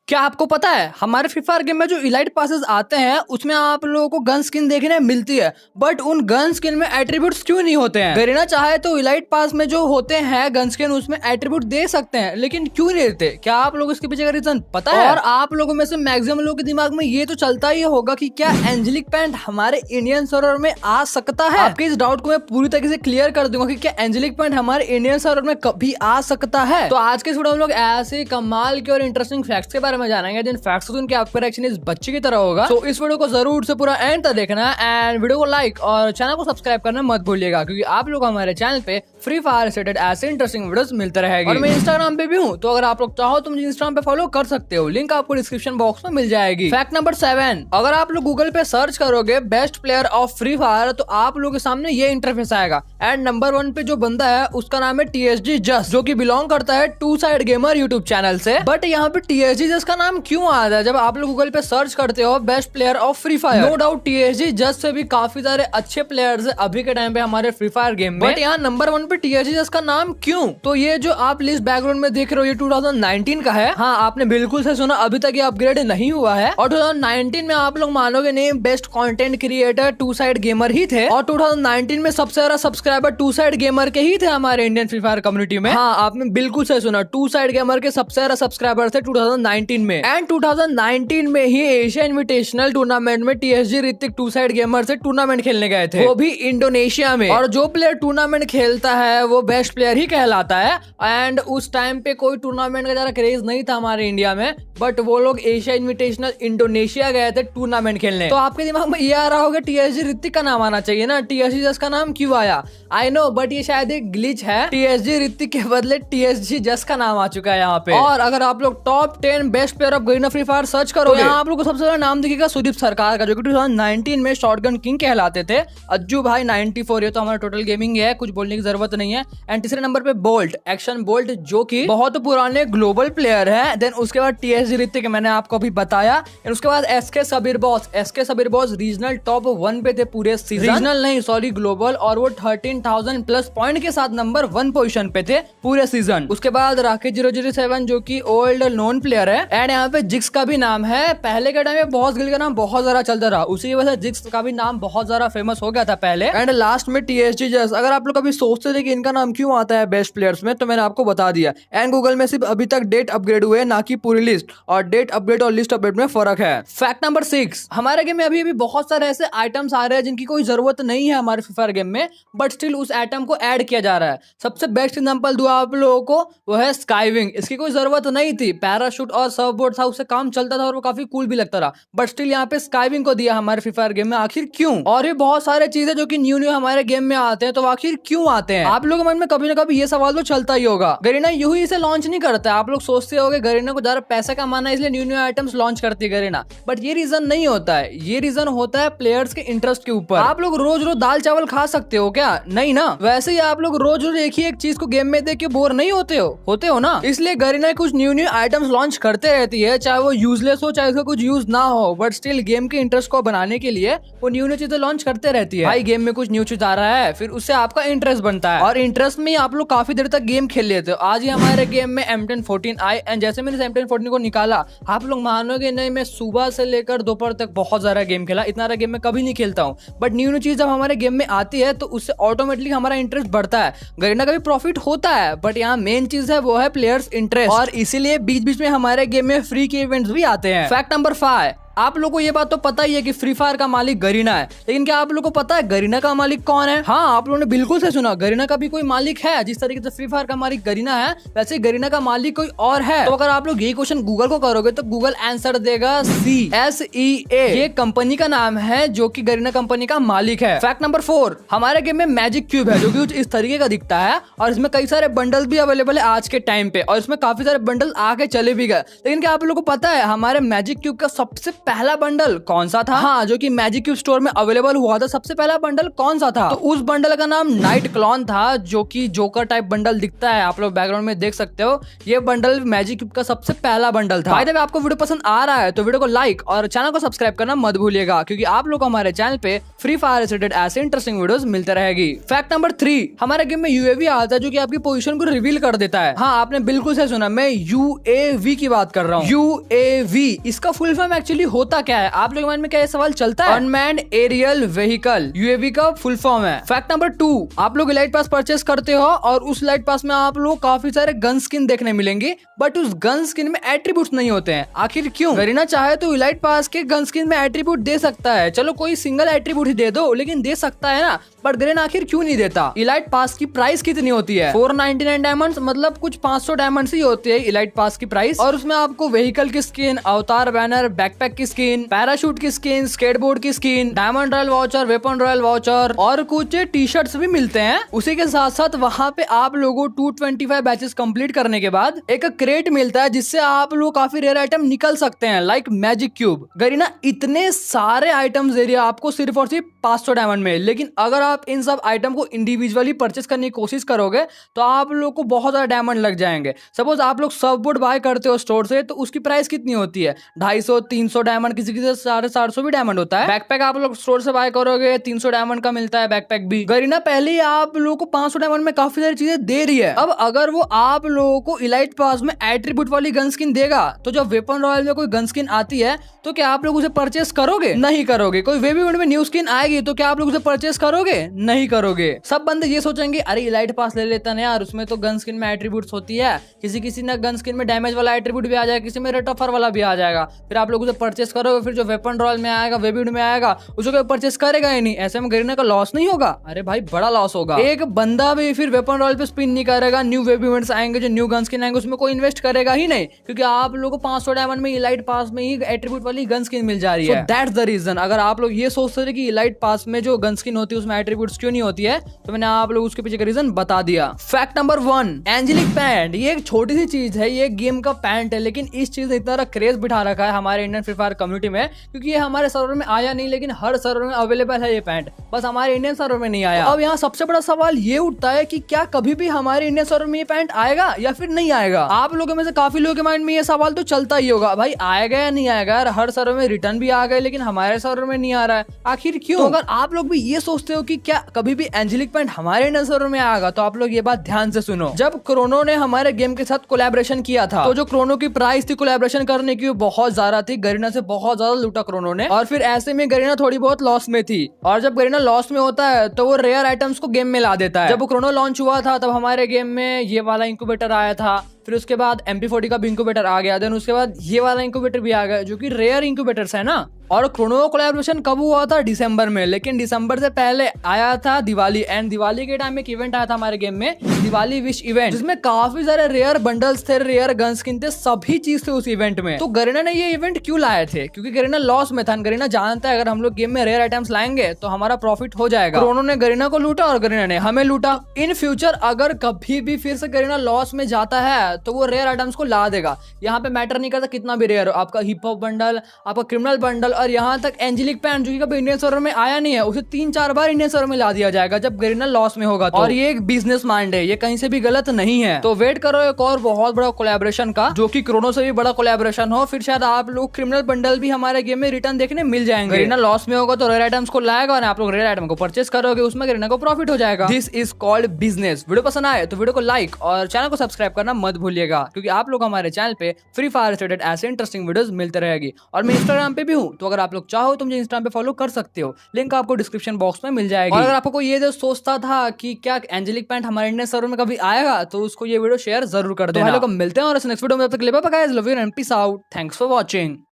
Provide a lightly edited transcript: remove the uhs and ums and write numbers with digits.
क्या आपको पता है हमारे फ्री फायर गेम में जो इलाइट पासेस आते हैं उसमें आप लोगों को गन स्किन देखने मिलती है, बट उन गन स्किन में एट्रीब्यूट्स क्यों नहीं होते हैं? गरीना चाहे तो इलाइट पास में जो होते हैं गन स्किन उसमें एट्रीब्यूट दे सकते हैं, लेकिन क्यों नहीं देते? क्या आप लोगों को इसके पीछे का रीजन पता है? और आप लोगों में से मैक्सिमम लोगों के दिमाग में ये तो चलता ही होगा कि क्या एंजेलिक पैंट हमारे इंडियन सर्वर में आ सकता है। आपके इस डाउट को मैं पूरी तरीके से क्लियर कर दूंगा कि क्या एंजेलिक पैंट हमारे इंडियन सर्वर में कभी आ सकता है। तो आज के इस वीडियो में हम लोग ऐसे कमाल के और इंटरेस्टिंग फैक्ट्स के बारे में जानेंगे जिन फैक्ट्स सुन के आपका रिएक्शन इस बच्चे की तरह होगा। तो इस वीडियो को जरूर से पूरा एंड तक देखना एंड वीडियो को लाइक और चैनल को सब्सक्राइब करना मत भूलिएगा, क्योंकि आप लोग हमारे चैनल पे फ्री फायर रिलेटेड ऐसे इंटरेस्टिंग वीडियोस मिलते रहेंगे। और मैं इंस्टाग्राम पे भी हूँ, तो अगर आप लोग चाहो तो मुझे इंस्टाग्राम पे फॉलो कर सकते हो, लिंक आपको डिस्क्रिप्शन बॉक्स में मिल जाएगी। फैक्ट नंबर 7, अगर आप लोग गूगल पे सर्च करोगे best player of free fire तो आप लोगों के सामने ये इंटरफेस आएगा एंड नंबर 1 पे जो बंदा है उसका नाम है TSG जस्ट, जो कि बिलोंग करता है two side gamer YouTube channel से। बट यहाँ पे TSG जस्ट का नाम क्यों आता है जब आप लोग गूगल पे सर्च करते हो best player of free fire? No doubt TSG just से भी काफी सारे अच्छे प्लेयर्स अभी के टाइम पे हमारे फ्री फायर गेम में, बट यहाँ नंबर 1 पे TSG जस्ट का नाम क्यों? तो ये जो आप लिस्ट बैकग्राउंड में देख रहे हो ये 2019 का है। हाँ, आपने बिल्कुल सही सुना, अभी तक ये अपग्रेड नहीं हुआ है। और 2019 में आप लोग मानोगे नहीं, best content creator two side gamer ही थे और 2019 में सबसे ज्यादा सब्सक्राइबर टू साइड गेमर के ही थे हमारे इंडियन फ्री फायर कम्युनिटी में। हाँ, आपने बिल्कुल सही सुना, टू साइड गेमर के सबसे ज्यादा सब्सक्राइबर थे 2019 में। एंड 2019 में ही एशिया इन्विटेशनल टूर्नामेंट में TSG Ritik two side gamer से टूर्नामेंट खेलने गए थे, वो भी इंडोनेशिया में। और जो प्लेयर टूर्नामेंट खेलता है वो बेस्ट प्लेयर ही कहलाता है। एंड उस टाइम पे कोई टूर्नामेंट का ज्यादा क्रेज नहीं था हमारे इंडिया में, बट वो लोग एशिया इन्विटेशनल इंडोनेशिया गए थे टूर्नामेंट खेलने। तो आपके दिमाग में ये आ रहा होगा TSG ऋतिक का नाम आना चाहिए ना, TSG जस्ट का नाम क्यों आया? आई नो, बट ये शायद एक ग्लिच है। TSG ऋतिक के बदले TSG जस्ट का नाम आ चुका है यहाँ पे। और अगर आप लोग top 10 best player of Garena free fire search करोगे, यहाँ आप लोग को सबसे ज्यादा नाम दिखेगा सुदीप सरकार का, जो कि 2019 में शॉटगन किंग कहलाते थे। अज्जू भाई 94, ये तो हमारा टोटल गेमिंग है, कुछ बोलने की जरूरत नहीं है। एंड तीसरे नंबर पे बोल्ट, एक्शन बोल्ट, जो कि बहुत पुराने ग्लोबल प्लेयर है। देन उसके बाद TSG ऋतिक, मैंने आपको अभी बताया। उसके बाद SK Sabir boss regional top 1 पे थे पूरे सीजन, रीजनल नहीं सॉरी ग्लोबल, और वो 13,000 प्लस पॉइंट के साथ नंबर 1 पोजीशन पे थे पूरे सीजन। उसके बाद राकेश 007 जो कि ओल्ड नोन प्लेयर है। एंड यहाँ पे जिक्स का भी नाम है। पहले के टाइम में बॉस गिल का नाम बहुत ज्यादा चलता रहा, उसी वजह से जिक्स का भी नाम बहुत ज्यादा फेमस हो गया था पहले। एंड लास्ट में TSG जस्ट। अगर आप लोग कभी सोचते थे कि इनका नाम क्यों आता है बेस्ट प्लेयर्स में, तो मैंने आपको बता दिया। एंड गूगल में सिर्फ अभी तक डेट अपग्रेड हुए, ना कि पूरी लिस्ट, और डेट अपग्रेड और लिस्ट अपग्रेड में फर्क है। फैक्ट नंबर 6, हमारे गेम में अभी भी बहुत सारे ऐसे आइटम्स आ रहे हैं जिनकी कोई जरूरत नहीं है हमारे फ्री फायर गेम में, बट स्टिल उस आइटम को ऐड किया जा रहा है। सबसे बेस्ट एग्जांपल दूं आप लोगों को, वो है स्काईविंग। इसकी कोई जरूरत नहीं थी, पैराशूट और सर्फबोर्ड था, उससे काम चलता था और वो काफी कूल भी लगता रहा, बट स्टिल यहाँ पे स्काईविंग को दिया हमारे फ्री फायर गेम में। आखिर क्यों? और भी बहुत सारे चीजें जो कि न्यू हमारे गेम में आते हैं, तो आखिर क्यों आते हैं? आप लोगों के मन में कभी ना कभी ये सवाल तो चलता ही होगा। गरीना यूं ही इसे लॉन्च नहीं करता है। आप लोग सोचते होंगे गरीना को ज्यादा पैसा कमाना है इसलिए न्यू आइटम्स लॉन्च करती है गरीना, बट ये रीजन नहीं होता है। ये रीजन होता है प्लेयर्स के इंटरेस्ट के ऊपर। आप लोग रोज रोज दाल चावल खा सकते हो क्या? नहीं ना। वैसे ही आप लोग रोज रोज एक ही एक चीज को गेम में देख के बोर नहीं होते हो ना। इसलिए गरीना कुछ न्यू आइटम्स लॉन्च करते रहती है, चाहे वो यूजलेस हो चाहे उसका कुछ यूज ना हो, बट स्टिल गेम के इंटरेस्ट को बनाने के लिए वो न्यू चीजें लॉन्च करते रहती है। भाई गेम में कुछ न्यू चीज आ रहा है, फिर उससे आपका इंटरेस्ट बनता है, और इंटरेस्ट में आप लोग काफी देर तक गेम खेल लेते हो। आज ही हमारे गेम में M1014 आई, एंड जैसे मैंने M1014 को निकाला, आप लोग मानोगे नहीं, मैं सुबह से लेकर दोपहर तक बहुत ज्यादा गेम खेला। इतना गेम में कभी नहीं खेलता हूँ, बट न्यू चीज जब हमारे गेम में आती है तो उससे ऑटोमेटिकली हमारा इंटरेस्ट बढ़ता है। गरीना का भी प्रॉफिट होता है, बट यहाँ मेन चीज है वो है प्लेयर्स इंटरेस्ट, और इसीलिए बीच बीच में हमारे गेम में फ्री के इवेंट्स भी आते हैं। फैक्ट नंबर 5, आप लोगों को ये बात तो पता ही है कि फ्री फायर का मालिक गरीना है, लेकिन क्या आप लोगों को पता है गरीना का मालिक कौन है? हाँ, आप लोगों ने बिल्कुल से सुना, गरीना का भी कोई मालिक है। जिस तरीके से फ्री फायर का मालिक गरीना है, वैसे गरीना का मालिक कोई और है। तो अगर आप लोग ये क्वेश्चन गूगल को करोगे तो गूगल आंसर देगा CSEA। ये कंपनी का नाम है जो कि गरीना कंपनी का मालिक है। फैक्ट नंबर 4, हमारे गेम में मैजिक क्यूब है जो कि कुछ इस तरीके का दिखता है, और इसमें कई सारे बंडल भी अवेलेबल है आज के टाइम पे, और इसमें काफी सारे बंडल आके चले भी गए। लेकिन क्या आप लोगों को पता है हमारे मैजिक क्यूब का सबसे पहला बंडल कौन सा था? हाँ, जो कि मैजिक क्यूब स्टोर में अवेलेबल हुआ था, सबसे पहला बंडल कौन सा था? तो उस बंडल का नाम नाइट क्लॉन था, जो कि जोकर टाइप बंडल दिखता है, आप लोग बैकग्राउंड में देख सकते हो। ये बंडल मैजिक क्यूब का सबसे पहला बंडल था। भाई आपको वीडियो पसंद आ रहा है तो वीडियो को लाइक और चैनल को सब्सक्राइब करना मत भूलिएगा, क्योंकि आप लोग को हमारे चैनल पे फ्री फायर रिलेटेड ऐसे इंटरेस्टिंग वीडियोस मिलते रहेगी। फैक्ट नंबर 3, हमारे गेम में यूएवी आता है जो कि आपकी पोजीशन को रिवील कर देता है। हाँ, आपने बिल्कुल सही सुना, मैं यूएवी की बात कर रहा हूँ। यूएवी, इसका फुल फॉर्म एक्चुअली होता क्या है? आप लोग के माइंड में क्या ये सवाल चलता है? अनमैन्ड एरियल व्हीकल, यूएवी का फुल फॉर्म है। फैक्ट नंबर 2, आप लोग इलाइट पास परचेस करते हो और उस इलाइट पास में आप लोग काफी सारे गन स्किन देखने मिलेंगे, बट उस गन स्किन में एट्रीब्यूट्स नहीं होते हैं। आखिर क्यों? गरीना चाहे तो इलाइट पास के गन स्किन में एट्रीब्यूट दे सकता है, चलो कोई सिंगल एट्रीब्यूट ही दे दो, लेकिन दे सकता है ना, बट गरीना आखिर क्यों नहीं देता? इलाइट पास की प्राइस कितनी होती है? 499 डायमंड्स, मतलब कुछ 500 डायमंड्स ही होती है इलाइट पास की प्राइस, और उसमें आपको व्हीकल की स्किन, अवतार बैनर, बैकपैक की स्किन, पैराशूट की स्किन, स्केटबोर्ड की skin, diamond royal voucher, weapon royal voucher और कुछ टी शर्ट्स भी मिलते हैं। उसी के साथ साथ वहाँ पे आप लोगों 225 बैचेस कंप्लीट करने के बाद एक क्रेट मिलता है, जिससे आप लोग काफी रेयर आइटम निकल सकते हैं, लाइक मैजिक क्यूब। गरीना इतने सारे आइटम्स दे रही है आपको सिर्फ और सिर्फ 500 डायमंड में, लेकिन अगर आप इन सब आइटम को इंडिविजुअली परचेस करने की कोशिश करोगे तो आप लोग को बहुत ज्यादा डायमंड लग जाएंगे। सपोज आप लोग सर्फ बोर्ड बाय करते हो स्टोर से, तो उसकी प्राइस कितनी होती है? 250 300 डायमंड, किसी किसी 450 भी डायमंड होता है। बैकपैक आप लोग स्टोर से बाय करोगे 300 डायमंड का मिलता है बैकपैक भी। गरीना पहले ही आप लोगों को 500 डायमंड में काफी सारी चीजें दे रही है। अब अगर वो आप लोगों को इलाइट पास में एट्रीब्यूट वाली गन स्किन देगा, तो जब वेपन रॉयल में कोई गन स्किन आती है तो क्या आप लोग उसे परचेस करोगे? नहीं करोगे। कोई वेब इवेंट में न्यू स्किन आएगी तो क्या आप लोग उसे परचेस करोगे? नहीं करोगे। सब बंदे ये सोचेंगे अरे इलाइट पास ले लेता ना यार, उसमें तो गन स्किन में एट्रीब्यूट्स होती है, किसी ना गन स्किन में डैमेज वाला एट्रीब्यूट भी आ जाएगा, किसी में रेट ऑफर वाला भी आ जाएगा, फिर आप लोग उसे परचेस करोगे, फिर जो वेपन रॉयल में आएगा, वेब इवेंट में आएगा, उसको कोई परचेस करेगा ही नहीं। ऐसे में गरीना का लॉस नहीं होगा? अरे भाई बड़ा लॉस होगा। एक बंदा भी फिर वेपन रॉयल पे स्पिन नहीं करेगा, न्यू वेब इवेंट्स आएंगे, जो न्यू गन स्किन आएंगे उसमें कोई इन्वेस्ट करेगा ही नहीं, क्योंकि आप लोगों को 500 डायमंड में इलाइट पास में ही एट्रीब्यूट वाली गन स्किन मिल जा रही है। That's the reason. अगर आप लोग ये सोचते थे कि इलाइट पास में जो गन स्किन होती है उसमें एट्रीब्यूट्स क्यों नहीं होती है, तो मैंने आप लोग उसके पीछे का रीजन बता दिया। Fact number 1, angelic pant. ये एक छोटी सी चीज है, ये गेम का पैंट है, लेकिन इस चीज ने इतना क्रेज बिठा रखा है हमारे इंडियन फ्री फायर कम्युनिटी में, क्योंकि ये हमारे सर्वर में आया नहीं, लेकिन हर सर्वर में अवेलेबल है ये पैंट, बस हमारे इंडियन सर्वर में नहीं आया। तो अब यहाँ सबसे बड़ा सवाल ये उठता है कि क्या कभी भी हमारे इंडियन सर्वर में ये पैंट आएगा या फिर नहीं आएगा? आप लोगों में से काफी लोगों के माइंड में ये सवाल तो चलता ही होगा, भाई आएगा या नहीं आएगा? यार हर सर्वर में रिटर्न भी आ गए, लेकिन हमारे सर्वर में नहीं आ रहा है, आखिर क्यों? तो अगर आप लोग भी ये सोचते हो कि क्या कभी भी एंजेलिक पैंट हमारे इंडियन सर्वर में आएगा, तो आप लोग ये बात ध्यान से सुनो। जब क्रोनो ने हमारे गेम के साथ कोलैबोरेशन किया था, तो जो क्रोनो की प्राइस थी कोलैबोरेशन करने की बहुत ज्यादा थी, गरीना से बहुत ज्यादा लूटा क्रोनो ने, और फिर ऐसे में गरीना थोड़ी बहुत लॉस में थी। और जब गरीना लॉस में होता है तो वो रेयर आइटम्स को गेम में ला देता है। जब क्रोनो लॉन्च हुआ था तब हमारे गेम में ये वाला इंक्यूबेटर आया था, फिर उसके बाद MP40 का भी इंक्यूबेटर आ गया, देन उसके बाद ये वाला इंक्यूबेटर भी आ गया, जो कि रेयर इंक्यूबेटर्स है ना। और क्रोनो कोलैबोरेशन कब हुआ था? दिसंबर में, लेकिन दिसंबर से पहले आया था दिवाली, एंड दिवाली के टाइम एक इवेंट आया था हमारे गेम में, दिवाली विश इवेंट, जिसमें काफी सारे रेयर बंडल्स थे, रेयर गन स्किन थे, सभी चीज थे उस इवेंट में। तो गरीना ने ये इवेंट क्यों लाए थे? क्योंकि गरीना लॉस में था। गरीना जानता है अगर हम लोग गेम में रेयर आइटम्स लाएंगे तो हमारा प्रॉफिट हो जाएगा। क्रोनो ने गरीना को लूटा और गरीना ने हमें लूटा। इन फ्यूचर अगर कभी भी फिर से गरीना लॉस में जाता है तो वो रेयर आइटम्स को ला देगा। यहाँ पे मैटर नहीं करता कितना भी रेयर हो, आपका हिप हॉप बंडल, आपका क्रिमिनल बंडल, और यहाँ तक एंजेलिक पैंट जो कि कभी इंडियन सर्वर में आया नहीं है, उसे 3-4 बार इंडियन सर्वर में ला दिया जाएगा जब गरीना लॉस में होगा तो। और ये एक बिजनेस माइंड है, ये कहीं से भी गलत नहीं है। तो वेट करो एक और बहुत बड़ा कोलैबोरेशन का, जो कि क्रोनो से भी बड़ा कोलैबोरेशन हो, फिर शायद आप लोग क्रिमिनल बंडल भी हमारे गेम में रिटर्न देखने मिल जाएंगे। गरीना लॉस में होगा तो रेयर आइटम्स को लाएगा और आप लोग रेयर आइटम को परचेस करोगे, उसमें गरीना को प्रॉफिट हो जाएगा। This is called business. Video पसंद आए तो वीडियो को लाइक और चैनल को सब्सक्राइब करना मत भूलिएगा, क्योंकि आप लोग हमारे चैनल पे फ्री फायर रिलेटेड ऐसे इंटरेस्टिंग वीडियोस मिलते रहेगी। और मैं इंस्टाग्राम पे भी हूँ, तो अगर आप लोग चाहो तो मुझे इंस्टाग्राम पे फॉलो कर सकते हो, लिंक आपको डिस्क्रिप्शन बॉक्स में मिल जाएगी। और अगर आपको कोई ये जो सोचता था कि क्या एंजेलिक पैंट हमारे इंडियन सर्वर में कभी आएगा, तो उसको ये वीडियो शेयर जरूर कर देना। तो हम लोग मिलते हैं और नेक्स्ट वीडियो में, तब तक के लिए bye bye guys, love you and peace out, thanks for watching.